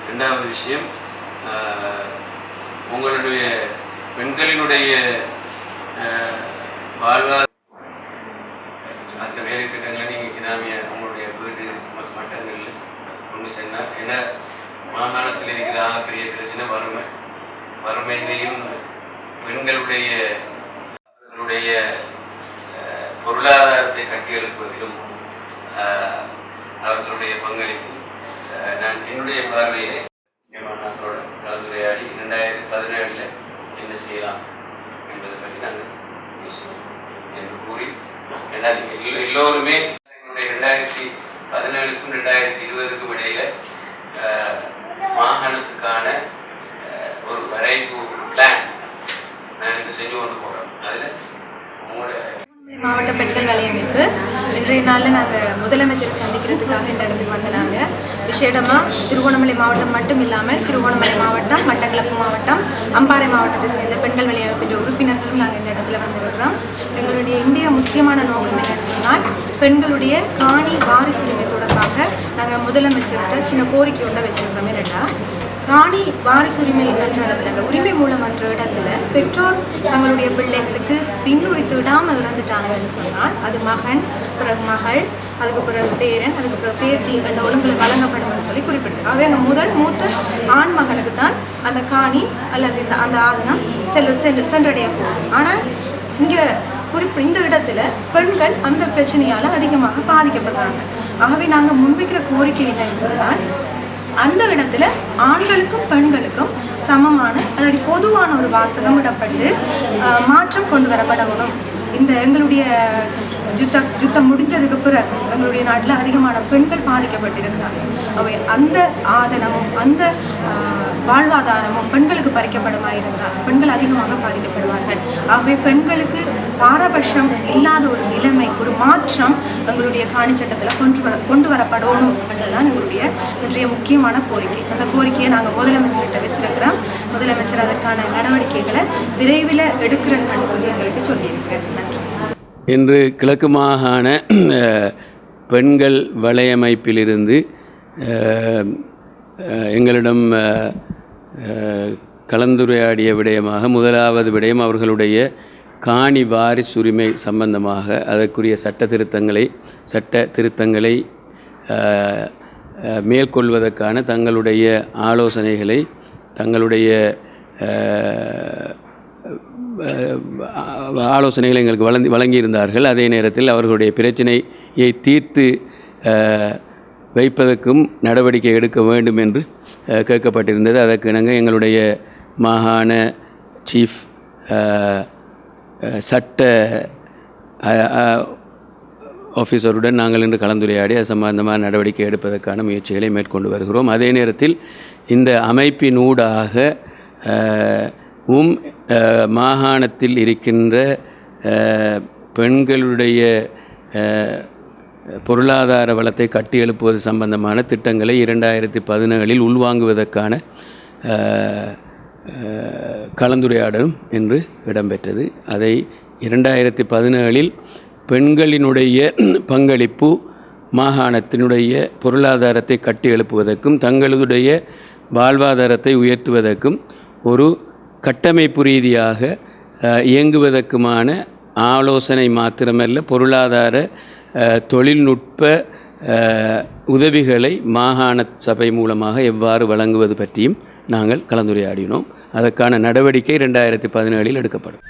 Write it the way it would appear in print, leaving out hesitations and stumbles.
இரண்டாவது விஷயம், உங்களுடைய பெண்களினுடைய வாழ்வாதார அந்த வேலை திட்டங்களை நீங்கள் கிராமிய உங்களுடைய வீடு மட்டங்களில் கொண்டு சென்றால், ஏன்னா மாகாணத்தில் இருக்கிற ஆகப்பெரிய பிரச்சனை வறுமையிலையும் பெண்களுடைய பொருளாதாரத்தை கட்டியெழுப்புவதிலும் அவர்களுடைய பங்களிப்பு நான் என்னுடைய பார்வையிலே மக்களோட கலந்துரையாடி 2017 என்ன செய்யலாம் என்பதை பற்றி நாங்கள் பேசுவோம் என்று கூறி, ஏன்னா எல்லோருமே என்னுடைய 2017க்கும் 2020க்கும் இடையில மாகாணத்துக்கான ஒரு வரைவு பிளான் நான் இன்று செஞ்சு கொண்டு போகிறோம். அதில் உங்களுடைய மாவட்ட பெண்கள் வலையமைப்பு இன்றைய நாளில் நாங்கள் முதலமைச்சரை சந்திக்கிறதுக்காக இந்த இடத்துக்கு வந்து நாங்கள் விசேடமாக திருகோணமலை மாவட்டம் மட்டும் இல்லாமல் திருகோணமலை மாவட்டம், மட்டக்களப்பு மாவட்டம், அம்பாறை மாவட்டத்தை சேர்ந்த பெண்கள் வலையமைப்பின் உறுப்பினர்களும் நாங்கள் இந்த இடத்துல வந்திருக்கிறோம். எங்களுடைய இந்திய முக்கியமான நோக்கம் என்னன்னு சொன்னால், பெண்களுடைய காணி வாரிசுரிமை தொடர்பாக நாங்கள் முதலமைச்சர்கிட்ட சின்ன கோரிக்கை ஒன்றை வச்சிருக்கிறோம். என்னென்னா, காணி வாரிசுரிமை என்ற இடத்துல, அந்த உரிமை மூலம் என்ற இடத்துல பெற்றோர் தங்களுடைய பிள்ளைகளுக்கு பின்னுரித்து விடாமல் இறந்துட்டாங்கன்னு சொன்னால், அது மகன், பிறகு மகள், அதுக்கு பிறகு பேரன், அதுக்கு பிறகு பேத்தி என்ற ஒழுங்குல வழங்கப்படும் சொல்லி குறிப்பிட்டிருக்காங்க. அவை அங்கே மூத்த ஆண் மகனுக்கு தான் அந்த காணி அல்லது அந்த ஆதனம் சென்றடைய போகும். ஆனால் இங்கே இந்த இடத்துல பெண்கள் அந்த பிரச்சனையால் அதிகமாக பாதிக்கப்படுறாங்க. ஆகவே நாங்கள் முன்வைக்கிற கோரிக்கை என்னன்னு சொன்னால், அந்த இடத்துல ஆண்களுக்கும் பெண்களுக்கும் சமமான அல்லது பொதுவான ஒரு வாசகம் இடப்பட்டு மாற்றம் கொண்டு வரப்படணும். இந்த எங்களுடைய யுத்தம் முடிஞ்சதுக்கு பிறகு எங்களுடைய நாட்டில் அதிகமான பெண்கள் பாதிக்கப்பட்டிருக்கிறாங்க. அவை அந்த ஆதனமும் அந்த வாழ்வாதாரமும் பெண்களுக்கு பறிக்கப்படுமா இருந்தால் பெண்கள் அதிகமாக பாதிக்கப்படுவார்கள். ஆகவே பெண்களுக்கு பாரபட்சம் இல்லாத ஒரு நிலைமை, ஒரு மாற்றம் எங்களுடைய காணி சட்டத்தில் கொண்டு வரப்படணும் என்பதுதான் எங்களுடைய இன்றைய முக்கியமான கோரிக்கை. அந்த கோரிக்கையை நாங்கள் முதலமைச்சர்கிட்ட வச்சிருக்கிறோம். முதலமைச்சர் அதற்கான நடவடிக்கைகளை விரைவில் எடுக்கிறேன்னு சொல்லி எங்களுக்கு சொல்லியிருக்கிறேன். நன்றி. இன்று கிழக்கு மாகாண பெண்கள் வலையமைப்பிலிருந்து எங்களிடம் கலந்துரையாடிய விடயமாக, முதலாவது விடயம் அவர்களுடைய காணி வாரிசுரிமை சம்பந்தமாக அதற்குரிய சட்ட திருத்தங்களை மேற்கொள்வதற்கான தங்களுடைய ஆலோசனைகளை எங்களுக்கு வழங்கியிருந்தார்கள். அதே நேரத்தில் அவர்களுடைய பிரச்சனையை தீர்த்து வைப்பதற்கும் நடவடிக்கை எடுக்க வேண்டும் என்று கேட்கப்பட்டிருந்தது. அதற்கு இணங்க எங்களுடைய மாகாண சீஃப் சட்ட ஆஃபீஸருடன் நாங்கள் இன்று கலந்துரையாடி அது சம்பந்தமான நடவடிக்கை எடுப்பதற்கான முயற்சிகளை மேற்கொண்டு வருகிறோம். அதே நேரத்தில் இந்த அமைப்பினூடாக மாகாணத்தில் இருக்கின்ற பெண்களுடைய பொருளாதார வளத்தை கட்டியெழுப்புவது சம்பந்தமான திட்டங்களை 2017 உள்வாங்குவதற்கான கலந்துரையாடலும் என்று இடம்பெற்றது. அதை 2017 பெண்களினுடைய பங்களிப்பு மாகாணத்தினுடைய பொருளாதாரத்தை கட்டி எழுப்புவதற்கும் தங்களுடைய வாழ்வாதாரத்தை உயர்த்துவதற்கும் ஒரு கட்டமைப்பு ரீதியாக இயங்குவதற்குமான ஆலோசனை மாத்திரமல்ல, பொருளாதார தொழில்நுட்ப உதவிகளை மாகாண சபை மூலமாக எவ்வாறு வழங்குவது பற்றியும் நாங்கள் கலந்துரையாடினோம். அதற்கான நடவடிக்கை 2017 எடுக்கப்படும்.